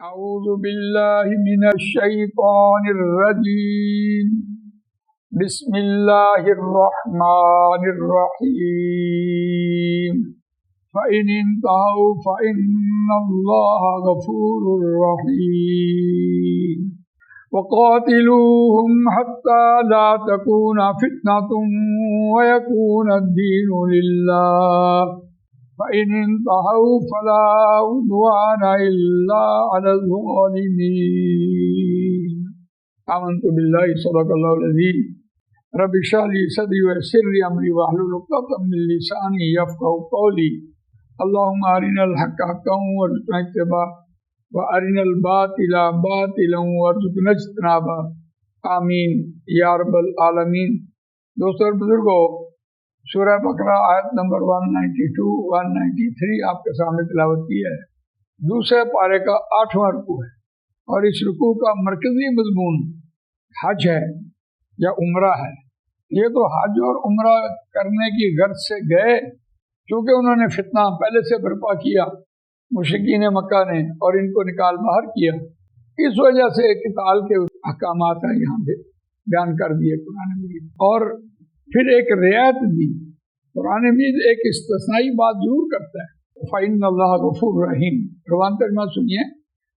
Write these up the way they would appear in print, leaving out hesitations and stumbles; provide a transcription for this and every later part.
أعوذ بالله من الشيطان الرجيم بسم الله الرحمن الرحيم فإن انتهوا فإن الله غفور رحيم وقاتلوهم حتى لا تكون فتنة ويكون الدين لله فإن انتهوا فلا عدوان إلا على الظالمين آمنت بالله صدق الله العظيم رب اشرح لي صدري ويسر لي أمري واحلل عقدة من لساني يفقهوا قولي اللهم أرنا الحق حقا وارزقنا اتباعه وأرنا الباطل باطلا وارزقنا اجتنابه آمین یا رب العالمین۔ دوستو اور بزرگوں، سورہ بقرہ آیت نمبر 192 193 آپ کے سامنے تلاوت کی ہے۔ دوسرے پارے کا 8واں رکوع ہے اور اس رکوع کا مرکزی مضمون حج ہے یا عمرہ ہے۔ یہ تو حج اور عمرہ کرنے کی غرض سے گئے، کیونکہ انہوں نے فتنہ پہلے سے برپا کیا مشرکین مکہ نے اور ان کو نکال باہر کیا، اس وجہ سے قتال کے احکامات ہیں یہاں پہ بیان کر دیے قرآن مجید۔ اور پھر ایک رعایت دی، قرآن مجید ایک استثنائی بات ضرور کرتا ہے، فَإِنَّ اللَّهَ غَفُورٌ رَحِيمٌ۔ روان ترجمہ سنیے،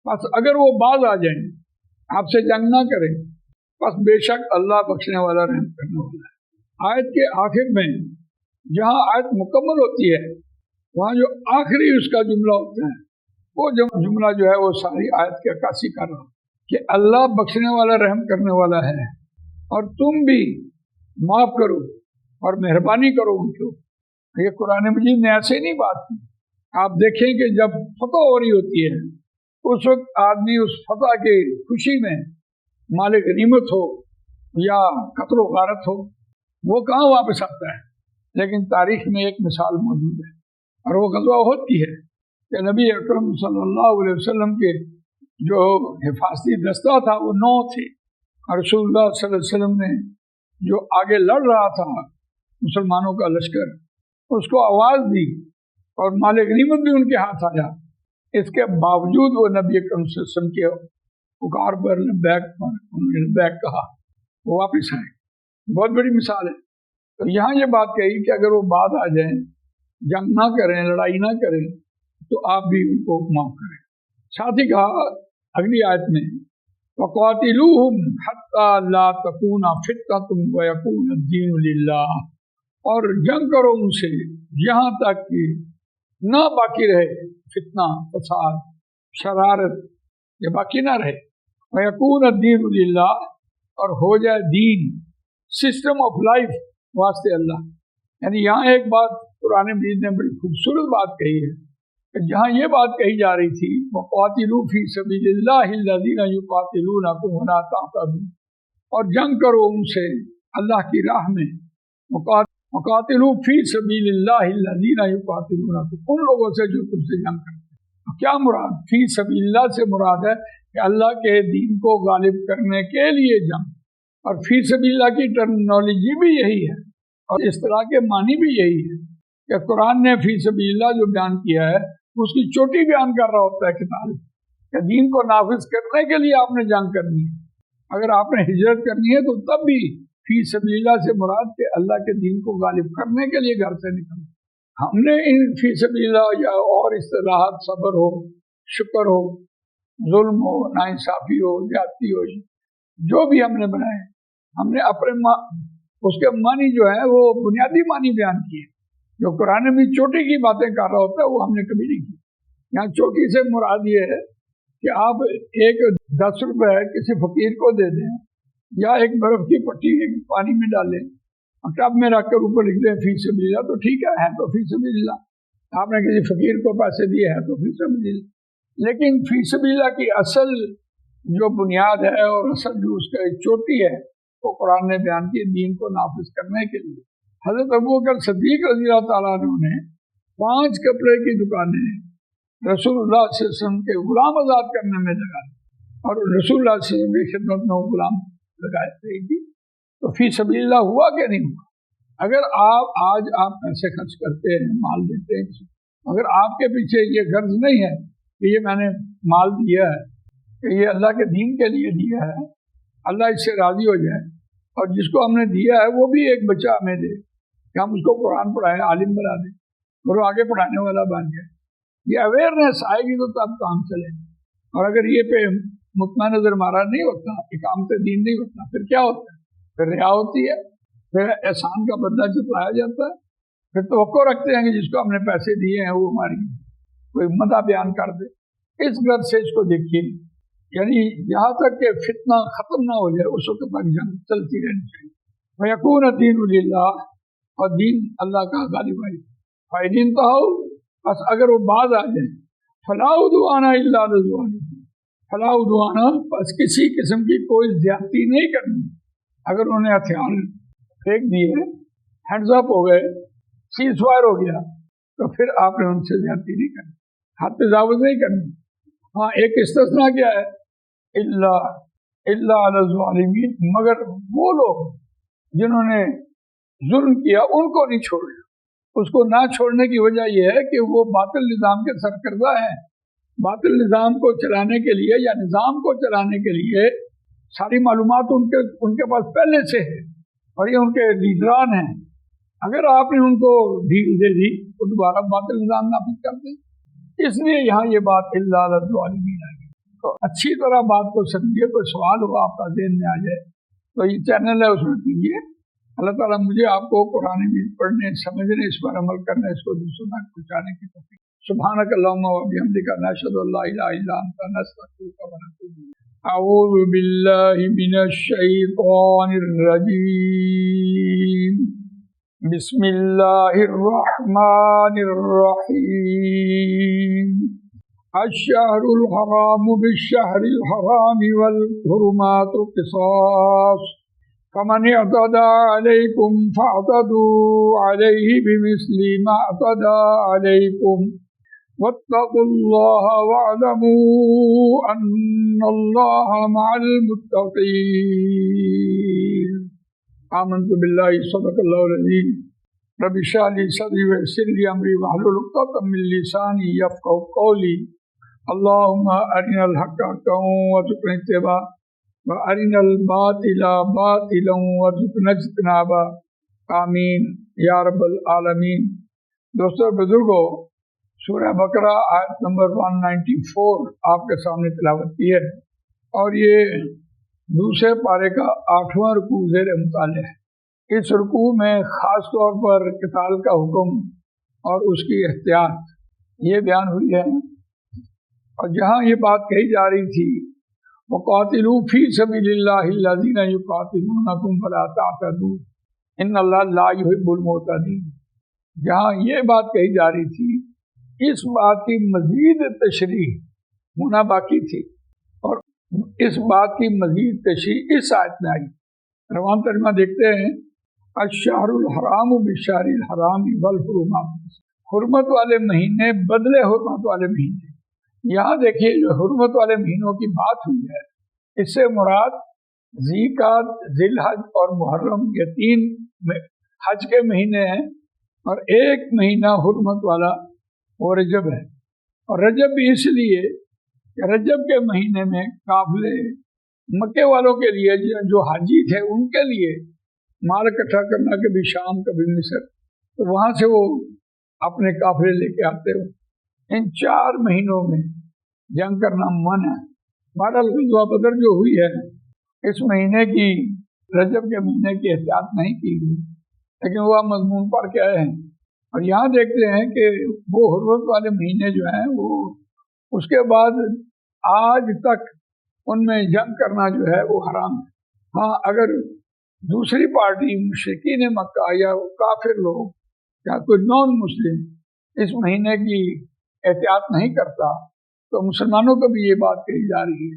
بس اگر وہ باز آ جائیں، آپ سے جنگ نہ کریں، بس بے شک اللہ بخشنے والا رحم کرنے والا ہے۔ آیت کے آخر میں جہاں آیت مکمل ہوتی ہے، وہاں جو آخری اس کا جملہ ہوتا ہے، وہ جملہ جو ہے وہ ساری آیت کی عکاسی کر رہا کہ اللہ بخشنے والا رحم کرنے والا ہے، اور تم بھی معاف کرو اور مہربانی کرو ان کو۔ یہ قرآن مجید نے ایسے نہیں بات کی۔ آپ دیکھیں کہ جب فتح ہو رہی ہوتی ہے، اس وقت آدمی اس فتح کی خوشی میں مال غنیمت ہو یا قتل و غارت ہو، وہ کہاں واپس آتا ہے؟ لیکن تاریخ میں ایک مثال موجود ہے، اور وہ غزوہ احد کی ہے کہ نبی اکرم صلی اللہ علیہ وسلم کے جو حفاظتی دستہ تھا وہ 9 تھے، اور رسول اللہ صلی اللہ علیہ وسلم نے جو آگے لڑ رہا تھا مسلمانوں کا لشکر، اس کو آواز دی اور مال غنیمت بھی ان کے ہاتھ آیا۔ اس کے باوجود وہ نبی اکرم صلی اللہ علیہ وسلم کے پکار پر لبیک کہا، وہ واپس آئے۔ بہت بڑی مثال ہے۔ تو یہاں یہ بات کہی کہ اگر وہ بعد آ جائیں، جنگ نہ کریں، لڑائی نہ کریں، تو آپ بھی ان کو معاف کریں۔ ساتھ ہی کہا اگلی آیت میں وَقَاتِلُوهُمْ حَتَّى لَا تَكُونَ فِتْنَةٌ وَيَكُونَ الدِّينُ لِلَّهِ، اور جنگ کرو ان سے یہاں تک کہ نہ باقی رہے فتنہ، فساد، شرارت، یہ باقی نہ رہے، وَيَكُونَ الدِّينُ لِلَّهِ، اور ہو جائے دین، سسٹم آف لائف واسطے اللہ۔ یعنی یہاں ایک بات قرآن مجید نے بڑی خوبصورت بات کہی ہے کہ جہاں یہ بات کہی جا رہی تھی وَقَاتِلُوا فِي سَبِيلِ اللَّهِ الَّذِينَ يُقَاتِلُونَكُمْ وَلَا تَعْتَدُوا، اور جنگ کرو ان سے اللہ کی راہ میں، وَقَاتِلُوا فِي سَبِيلِ اللَّهِ الَّذِينَ يُقَاتِلُونَكُمْ، ان لوگوں سے جو تم سے جنگ کرتے ہیں۔ کیا مراد؟ فی سبیل اللہ سے مراد ہے کہ اللہ کے دین کو غالب کرنے کے لیے جنگ، اور فی سبیل اللہ کی ٹرمنالوجی بھی یہی ہے اور اصطلاح کے معنی بھی یہی ہے کہ قرآن نے فی سبیل اللہ جو بیان کیا ہے اس کی چوٹی بیان کر رہا ہوتا ہے کتاب، کہ دین کو نافذ کرنے کے لیے آپ نے جنگ کرنی ہے۔ اگر آپ نے ہجرت کرنی ہے تو تب بھی فی سبیل اللہ سے مراد کہ اللہ کے دین کو غالب کرنے کے لیے گھر سے نکلنا۔ ہم نے ان فی سبیل اللہ یا اور اصطلاحات، صبر ہو، شکر ہو، ظلم ہو، ناانصافی ہو، زیادتی ہو، جو بھی ہم نے بنائے، ہم نے اپنے اس کے معنی جو ہے وہ بنیادی معنی بیان کیے۔ جو قرآن میں چوٹی کی باتیں کر رہا ہوتا ہے وہ ہم نے کبھی نہیں کی۔ یہاں چوٹی سے مراد یہ ہے کہ آپ ایک 10 روپے کسی فقیر کو دے دیں، یا ایک برف کی پٹی پانی میں ڈالیں اور ٹب میں رکھ کر اوپر لکھ دیں فی سبیل اللہ، تو ٹھیک ہے تو فی سبیل اللہ۔ آپ نے کسی فقیر کو پیسے دیے ہیں تو فی سبیل اللہ۔ لیکن فی سبیل اللہ کی اصل جو بنیاد ہے اور اصل جو اس کا چوٹی ہے وہ قرآن نے بیان کی دین کو نافذ کرنے کے لیے۔ حضرت ابوبکر صدیق رضی اللہ تعالیٰ عنہ نے 5 کپڑے کی دکانیں رسول اللہ صلی اللہ علیہ وسلم کے غلام آزاد کرنے میں لگائی، اور رسول اللہ صلی اللہ علیہ وسلم کی خدمت میں وہ غلام لگائے تھے۔ تو فی سبیل اللہ ہوا کہ نہیں ہوا؟ اگر آج آپ پیسے خرچ کرتے ہیں، مال دیتے ہیں، اگر آپ کے پیچھے یہ غرض نہیں ہے کہ یہ میں نے مال دیا ہے کہ یہ اللہ کے دین کے لیے دیا ہے، اللہ اس سے راضی ہو جائے، اور جس کو ہم نے دیا ہے وہ بھی ایک بچہ ہمیں دے کہ ہم اس کو قرآن پڑھائیں، عالم بنا دیں اور وہ آگے پڑھانے والا بن جائے۔ یہ اویئرنیس آئے گی تو تب کام چلے گا، اور اگر یہ پہ مطمئن نظر مارا نہیں ہوتا، اقامت دین نہیں ہوتا، پھر کیا ہوتا ہے؟ پھر ریا ہوتی ہے، پھر احسان کا بدلہ جتلایا جاتا ہے، پھر توقع رکھتے ہیں کہ جس کو ہم نے پیسے دیے ہیں وہ ہماری کوئی مدح بیان کر دے۔ اس غرض سے اس کو دیکھیے، یعنی یہاں تک کہ فتنہ ختم نہ ہو جائے اس وقت تک جنگ چلتی رہنی چاہیے۔ وَيَكُونَ الدِّينُ لِلَّهِ، اور دین اللہ کا غالب آئے۔ فَإِنِ انْتَهَوْا، بس اگر وہ باز آ جائیں، فَلَا عُدْوَانَ إِلَّا عَلَى الظَّالِمِينَ، فلا عدوان، بس کسی قسم کی کوئی زیادتی نہیں کرنی۔ اگر انہوں نے ہتھیار پھینک دیے، ہینڈز اپ ہو گئے، سیز فائر ہو گیا، تو پھر آپ نے ان سے زیادتی نہیں کرنی، حد تجاوز نہیں کرنی۔ ہاں ایک استثناء کیا ہے؟ الا علی الظالمین، مگر وہ لوگ جنہوں نے ظلم کیا ان کو نہیں چھوڑنا۔ اس کو نہ چھوڑنے کی وجہ یہ ہے کہ وہ باطل نظام کے سرکردہ ہیں۔ باطل نظام کو چلانے کے لیے یا نظام کو چلانے کے لیے ساری معلومات ان کے پاس پہلے سے ہے، اور یہ ان کے لیڈران ہیں۔ اگر آپ نے ان کو ڈھیل دے دی تو دوبارہ باطل نظام نافذ کر دیں۔ اس لیے یہاں یہ بات الا علی الظالمین ہے۔ تو اچھی طرح بات کو سمجھیے، کوئی سوال ہو آپ کا ذہن میں آ جائے تو یہ چینل ہے، اس میں کیجیے۔ اللہ تعالیٰ مجھے آپ کو قرآن مجید پڑھنے، سمجھنے، اس پر عمل کرنے، اس کو دوسروں تک پہنچانے کی توفیق۔ سبحانک اللہم و بحمدک، نشہد ان لا الہ الا انت، نستغفرک و نتوب الیک۔ اعوذ باللہ من الشیطان الرجیم، بسم اللہ الرحمن الرحیم۔ الشہر الحرام بالشہر الحرام والحرمات قصاص، فمن اعتدى عليكم فاعتدوا عليه بمثل ما اعتدى عليكم واتقوا الله واعلموا ان الله مع المتقين۔ آمنت بالله، صدق الله العظيم۔ رب اشرح لي صدري ويسر لي امري واحلل عقدة من لساني يفقهوا قولي۔ اللهم ارنا الحق حقا وارزقنا اتباعه وَأَرِنَا الْبَاطِلَ بَاطِلًا وَارْزُقْنَا اجْتِنَابَهُ، آمین یا رب العالمین۔ دوستو بزرگو، سورہ بقرہ آیت نمبر 194 آپ کے سامنے تلاوت کی ہے، اور یہ دوسرے پارے کا 8واں رکوع زیر مطالعہ ہے۔ اس رکوع میں خاص طور پر قتال کا حکم اور اس کی احتیاط یہ بیان ہوئی ہے، اور جہاں یہ بات کہی جا رہی تھی وَقَاتِلُوا فِي سَبِيلِ اللَّهِ الَّذِينَ يُقَاتِلُونَكُمْ فَلَا تَعْتَدُوا إِنَّ اللَّهَ لَا يُحِبُّ الْمُعْتَدِينَ، جہاں یہ بات کہی جا رہی تھی، اس بات کی مزید تشریح ہونا باقی تھی، اور اس بات کی مزید تشریح اس آیت میں آئی۔ روان ترجمہ دیکھتے ہیں، الشہر الحرام بالشہر الحرام والحرمات، حرمت والے مہینے بدلے حرمت والے مہینے۔ یہاں دیکھیے جو حرمت والے مہینوں کی بات ہوئی ہے، اس سے مراد ذی القعدہ، ذی الحج اور محرم، یہ 3 حج کے مہینے ہیں، اور ایک مہینہ حرمت والا وہ رجب ہے۔ اور رجب بھی اس لیے کہ رجب کے مہینے میں قافلے مکے والوں کے لیے جو حاجی تھے ان کے لیے مال اکٹھا کرنا، کبھی شام کبھی مصر، تو وہاں سے وہ اپنے قافلے لے کے آتے ہو۔ ان 4 مہینوں میں جنگ کرنا منع ہے۔ بہرحال غزوہ بدر جو ہوئی ہے اس مہینے کی، رجب کے مہینے کی احتیاط نہیں کی گئی، لیکن وہ مضمون پڑھ کے آئے ہیں۔ اور یہاں دیکھتے ہیں کہ وہ حرمت والے مہینے جو ہیں وہ اس کے بعد آج تک ان میں جنگ کرنا جو ہے وہ حرام ہے۔ ہاں اگر دوسری پارٹی مشرکین مکہ یا کافر لوگ یا کوئی نان مسلم اس مہینے کی احتیاط نہیں کرتا تو مسلمانوں کو بھی یہ بات کہی جا رہی ہے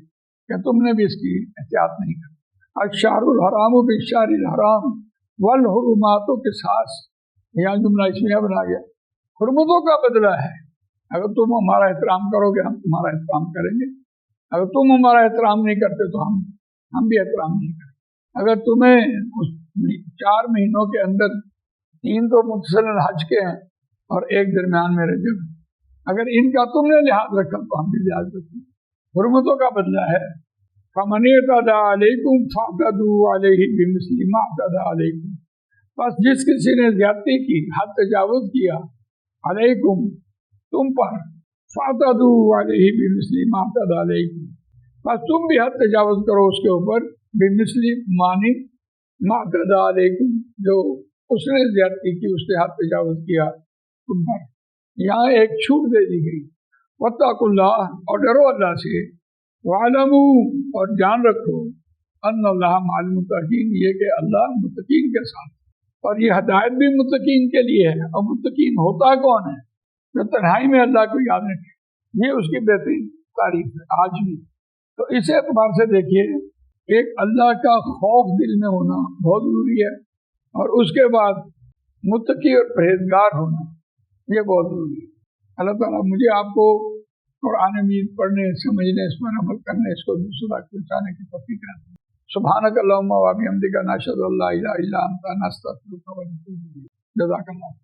کہ تم نے بھی اس کی احتیاط نہیں کرتا۔ الشہر الحرام بالشہر الحرام والحرمات قصاص، یہاں جملہ اس میں بنا گیا، حرمتوں کا بدلہ ہے۔ اگر تم ہمارا احترام کرو گے ہم تمہارا احترام کریں گے، اگر تم ہمارا احترام نہیں کرتے تو ہم بھی احترام نہیں کریں۔ اگر تمہیں اس 4 مہینوں کے اندر 3 تو متصل حج کے ہیں اور ایک درمیان میں رجب، اگر ان کا تم نے لحاظ رکھا تو ہم بھی لحاظ رکھیں۔ حرمتوں کا بدلہ ہے. فمن اعتدى علیکم فاعتدوا علیہ بمثل ما اعتدى علیکم، بس جس کسی نے زیادتی کی، حد تجاوز کیا، علیکم تم پر، فاعتدوا علیہ بمثل ما اعتدى علیکم، بس تم بھی حد تجاوز کرو اس کے اوپر، بمثل معنی ما اعتدى علیکم، جو اس نے زیادتی کی، اس نے حد تجاوز کیا تم پر. یہاں ایک چھوٹ دے دی گئی، واتقوا اللہ، اور ڈرو اللہ سے، وَاعْلَمُوا، اور جان رکھو، ان اللہ مع المتقین، یہ کہ اللہ متقین کے ساتھ. اور یہ ہدایت بھی متقین کے لیے ہے. اور متقین ہوتا کون ہے؟ جو تنہائی میں اللہ کو یاد رکھے. یہ اس کی بہترین تعریف ہے آج بھی. تو اس اعتبار سے دیکھیے، ایک اللہ کا خوف دل میں ہونا بہت ضروری ہے، اور اس کے بعد متقی اور پرہیزگار ہونا یہ بہت ضروری ہے. اللہ تعالیٰ مجھے آپ کو قرآن مجید پڑھنے، سمجھنے، اس پر عمل کرنے، اس کو دوسروں تک پہنچانے کی توفیق عطا. سبحانک اللہم و بحمدک، نشہد ان لا الہ الا انت، نستغفرک و نتوب الیک. جزاک اللہ.